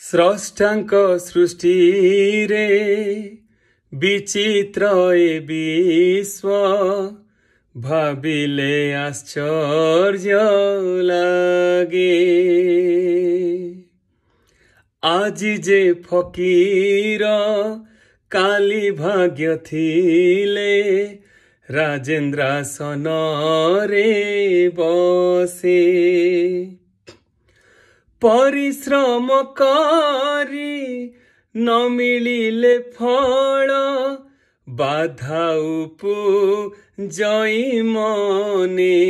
स्रष्टांक सृष्टि रे विचित्र ए विश्व भाविले आश्चर्य लागे। आजी जे फकीर काली भाग्य थिले राजेन्द्रासन रे बसे। परिश्रम करी न मिलिले फल बाधा उपजई मने।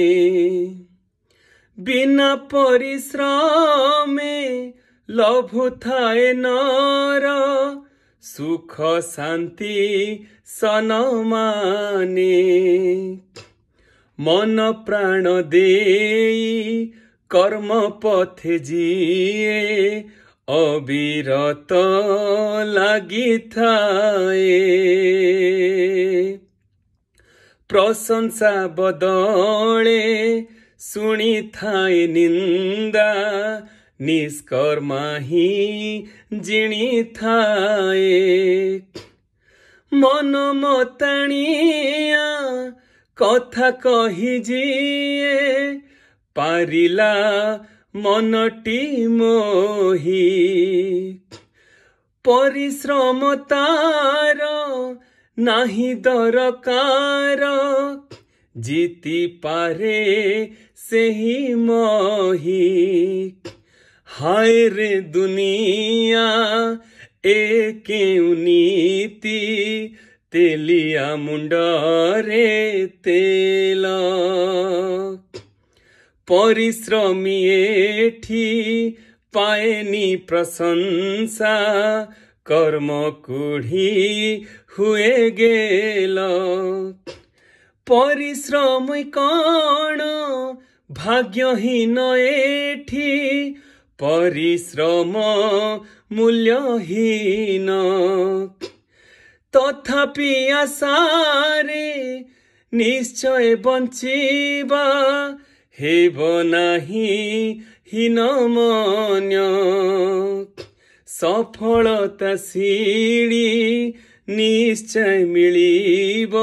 बिना परिश्रमे लभु थाए नर सुख शांति सनमाने। मन प्राण देई कर्म पथे जिए अविरत लागि थाए। प्रशंसा बदले सुनी थाए निंदा निष्कर्मा ही जिणी थाए। मन मताणिया कथा कही जिए पारिला मनटी मोही। परिश्रम तार नाही दरकार जीति पारे सेही मोही। हाय रे दुनिया ए केउ नीति तेलिया मुंडरे तेल। परिश्रमी एठी पाएनी प्रशंसा कर्म कुढ़ी हुए गेल। परिश्रम कण भाग्यहीन एठी परिश्रम मूल्यहीन। तथापि आशारे निश्चय बंचिबा हेब नाही हीन मन। सफलता सीढ़ी निश्चय मिलिब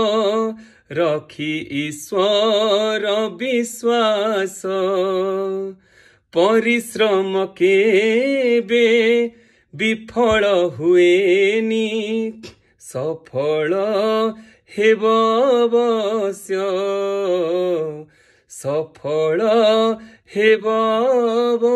रखी ईश्वर विश्वास। परिश्रम केबे विफल हुएनी सफल हेब अवश्य। सफल हेब अवश्य।